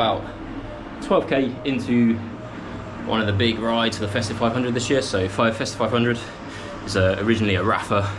about 12k into one of the big rides for the Festive 500 this year. So Festive 500 is originally a Rapha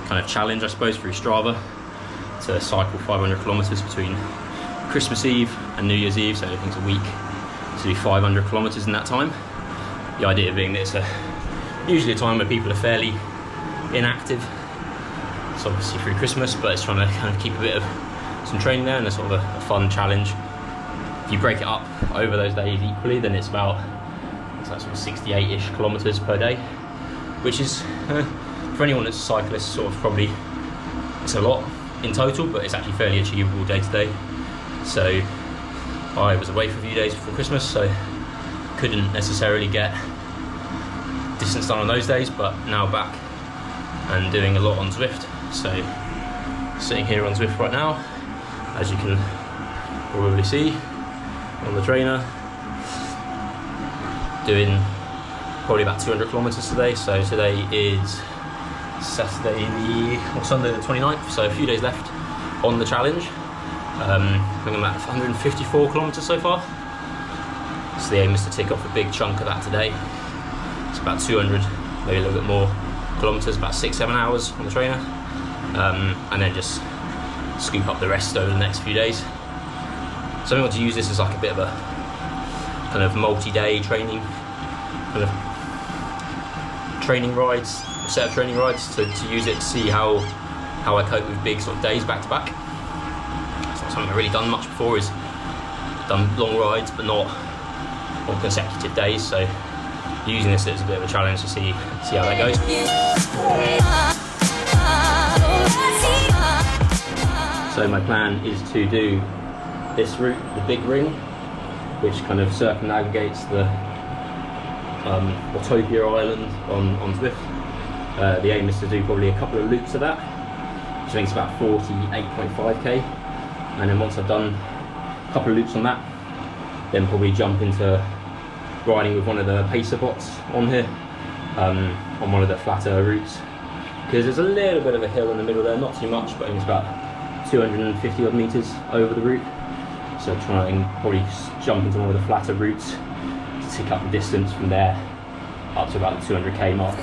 kind of challenge, I suppose, through Strava, to cycle 500 kilometers between Christmas Eve and New Year's Eve, so I think it's a week, to do 500 kilometers in that time. The idea being that it's usually a time where people are fairly inactive. It's obviously through Christmas, but it's trying to kind of keep a bit of some training there, and a sort of a fun challenge. If you break it up over those days equally, then it's about sort of 68-ish kilometers per day, which is for anyone that's a cyclist, sort of probably it's a lot in total, but it's actually fairly achievable day to day. So I was away for a few days before Christmas, so couldn't necessarily get distance done on those days, but now back and doing a lot on Zwift. So sitting here on Zwift right now, as you can probably see on the trainer, doing probably about 200 kilometers today. So today is Sunday the 29th, so a few days left on the challenge. I think I'm at 154 kilometers so far. So the aim is to tick off a big chunk of that today. It's about 200, maybe a little bit more kilometers, about 6-7 hours on the trainer, and then just scoop up the rest over the next few days. So I want to use this as like a bit of a kind of multi-day training, kind of training rides, set of training rides to use it to see how I cope with big sort of days back to back. It's not something I've really done much before, is done long rides but not on consecutive days, so using this as a bit of a challenge to see how that goes. So my plan is to do this route, the big ring, which kind of circumnavigates the Autopia Island on Zwift. The aim is to do probably a couple of loops of that, which I think is about 48.5k, and then once I've done a couple of loops on that, then probably jump into riding with one of the pacer bots on here, on one of the flatter routes, because there's a little bit of a hill in the middle there, not too much, but it's about 250 odd meters over the route. So try and probably jump into one of the flatter routes to tick up the distance from there up to about the 200k mark.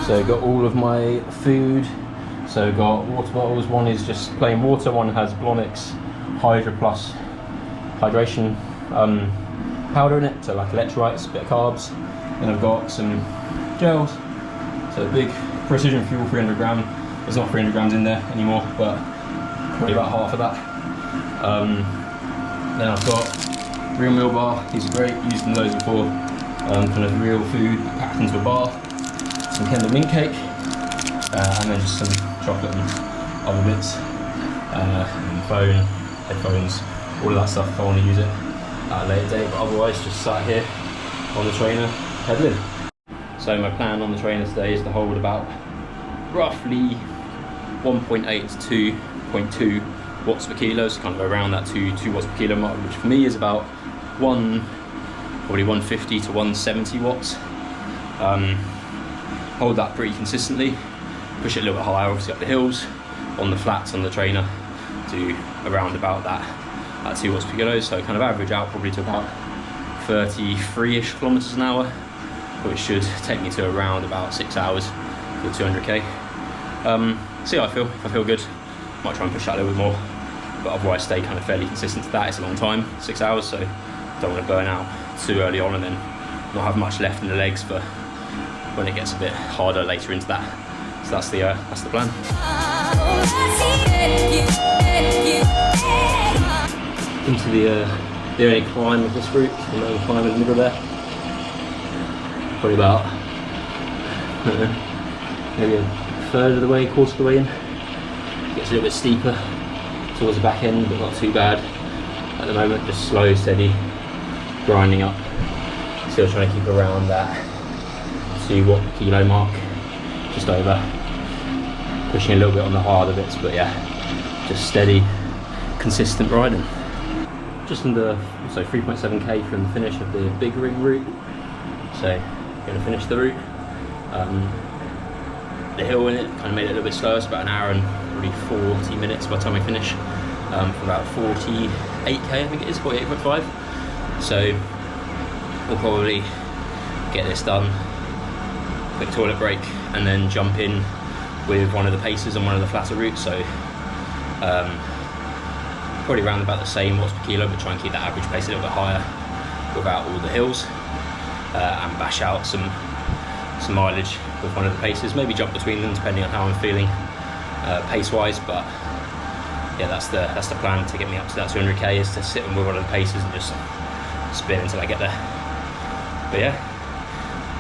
So got all of my food. So got water bottles. One is just plain water. One has Blomix Hydra Plus hydration powder in it, so like electrolytes, a bit of carbs. Then I've got some gels. So a big Precision Fuel 300 gram. There's not 300 grams in there anymore, but probably about half of that. Then I've got Real Meal Bar. These are great, used them loads before. Kind of real food packed into a bar. Some Kendall Mint Cake, and then just some chocolate and other bits. And phone, headphones, all of that stuff if I want to use it at a later date, but otherwise just sat here on the trainer pedaling. So my plan on the trainer today is to hold about roughly 1.8 to 2.2 watts per kilo, so kind of around that 2 watts per kilo mark, which for me is about probably 150 to 170 watts. Hold that pretty consistently, push it a little bit higher, obviously up the hills, on the flats on the trainer, to around about that 2 watts per kilo, so kind of average out probably to about 33-ish kilometers an hour, which should take me to around about 6 hours for the 200k. See how I feel. If I feel good, might try and push that a little bit more, but otherwise stay kind of fairly consistent to that. It's a long time, 6 hours, so don't want to burn out too early on and then not have much left in the legs for when it gets a bit harder later into that. So that's the plan. Into the only climb of this route, the main climb in the middle there. Probably about maybe a third of the way, quarter of the way in. Gets a little bit steeper towards the back end, but not too bad at the moment. Just slow, steady, grinding up. Still trying to keep around that 2 watt per kilo mark, just over. Pushing a little bit on the harder bits, but yeah, just steady, consistent riding. Just under 3.7k from the finish of the big ring route. So going to finish the route. the hill in it, kind of made it a little bit slower. It's about an hour and probably 40 minutes by the time we finish, for about 48k, I think it is, 48.5. So we'll probably get this done, quick toilet break, and then jump in with one of the paces on one of the flatter routes. So probably around about the same watts per kilo, but try and keep that average pace a little bit higher without all the hills, and bash out some mileage with one of the paces, maybe jump between them depending on how I'm feeling pace wise. But yeah, that's the plan to get me up to that 200k, is to sit with one of the paces and just spin until I get there. But yeah,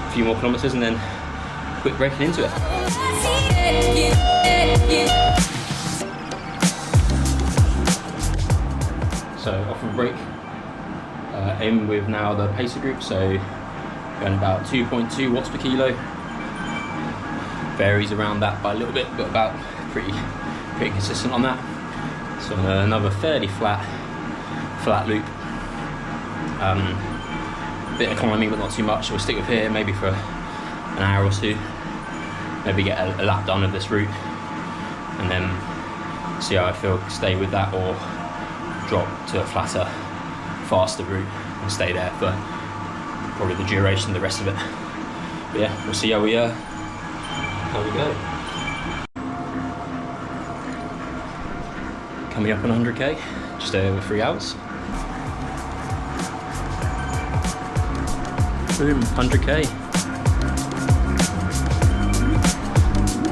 a few more kilometers and then quick breaking into it. So off of a break, in with now the pacer group, so going about 2.2 watts per kilo. Varies around that by a little bit, but about pretty consistent on that. So on another fairly flat loop. Bit of climbing, but not too much. So we'll stick with here maybe for an hour or two. Maybe get a lap done of this route, and then see how I feel. Stay with that, or drop to a flatter, faster route and stay there for probably the duration of the rest of it. But yeah, we'll see how we go. Coming up on 100k, just over 3 hours. Boom, 100k.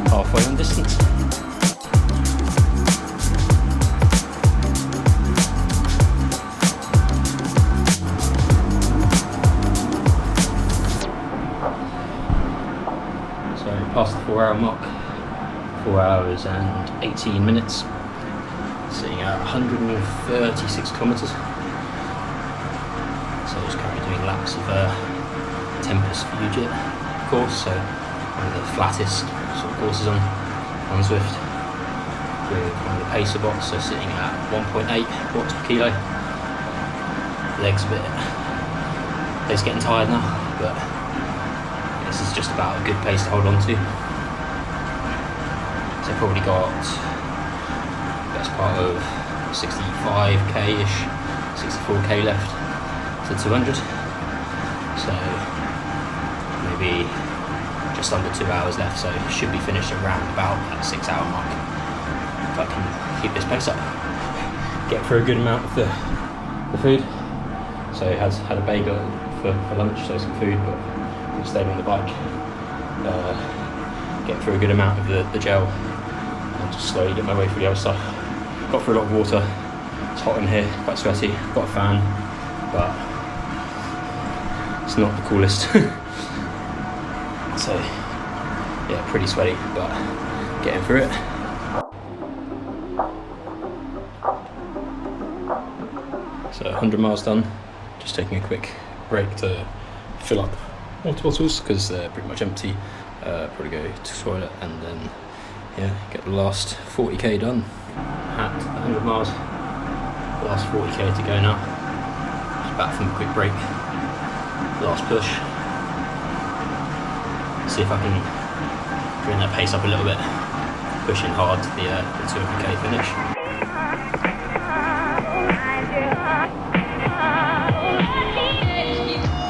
Halfway on distance. Past the 4 hour mark, 4 hours and 18 minutes, sitting at 136 kilometers. So just currently doing laps of Tempest Fugit course, so one of the flattest sort of courses on Zwift, with one of the pacer bots, so sitting at 1.8 watts per kilo. Legs getting tired now, but this is just about a good pace to hold on to. So probably got best part of 65k-ish, 64k left to 200. So maybe just under 2 hours left, so it should be finished around about that 6 hour mark if I can keep this pace up. Get through a good amount of the food. So had a bagel for lunch, so some food, but stayed on the bike, get through a good amount of the gel, and just slowly get my way through the other stuff. Got through a lot of water, it's hot in here, quite sweaty, got a fan, but it's not the coolest. So yeah, pretty sweaty, but getting through it. So 100 miles done, just taking a quick break to fill up water bottles because they're pretty much empty. Probably go to the toilet and then yeah, get the last 40k done. At 100 miles, last 40k to go now. Just back from a quick break, last push. See if I can bring that pace up a little bit, pushing hard to the 200k finish.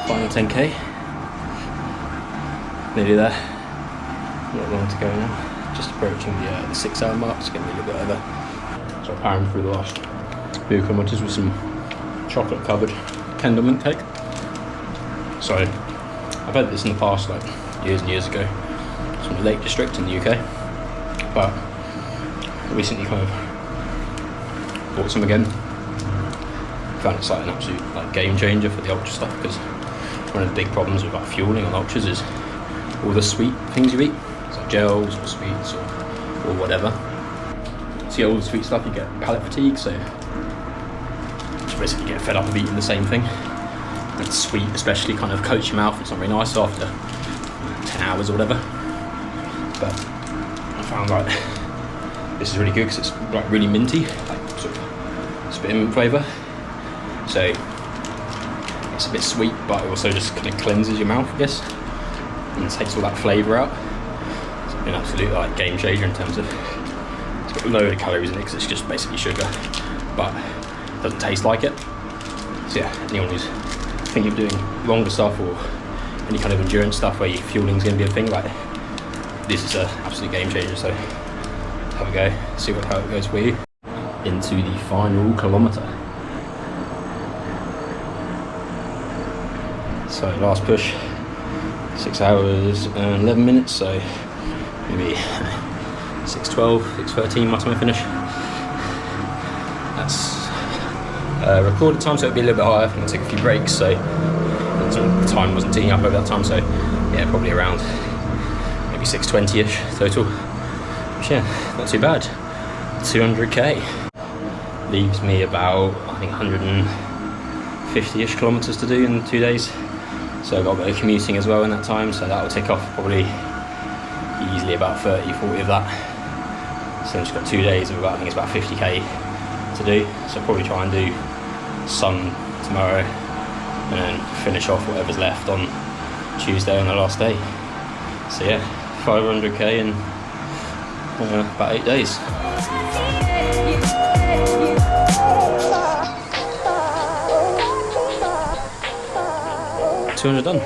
Final 10k. Nearly there, not long to go now, just approaching the 6 hour mark, it's getting a little bit over. So I'm powering through the last few kilometres with some chocolate covered Kendall mint cake. So I've had this in the past, like years and years ago, it's from the Lake District in the UK, but I recently kind of bought some again. Found it's like an absolute like game changer for the ultra stuff, because one of the big problems with like fueling on ultras is all the sweet things you eat. It's like gels or sweets or whatever. So yeah, all the sweet stuff, you get palate fatigue, so just basically get fed up of eating the same thing. And sweet especially kind of coats your mouth, it's not very nice after 10 hours or whatever. But I found like this is really good because it's like really minty, like sort of spearmint flavour. So it's a bit sweet, but it also just kind of cleanses your mouth, I guess, and takes all that flavour out. So an absolute like game changer in terms of it's got a load of calories in it because it's just basically sugar, but it doesn't taste like it. So yeah, anyone who's thinking of doing longer stuff or any kind of endurance stuff where your fueling is going to be a thing, like this is an absolute game changer. So have a go, see how it goes for you. Into the final kilometre. So last push, 6 hours and 11 minutes, so maybe 6:12, 6:13 by the time I finish. That's recorded time, so it'll be a little bit higher. I'm going to take a few breaks, so the time wasn't ticking up over that time, so yeah, probably around maybe 6:20-ish total. Which, yeah, not too bad. 200k. Leaves me about, I think, 150-ish kilometres to do in 2 days. So I've got a bit of commuting as well in that time, so that will tick off probably easily about 30, 40 of that. So I've just got 2 days of about, I think it's about 50k to do. So I'll probably try and do some tomorrow and then finish off whatever's left on Tuesday on the last day. So yeah, 500k in about 8 days. 200 done.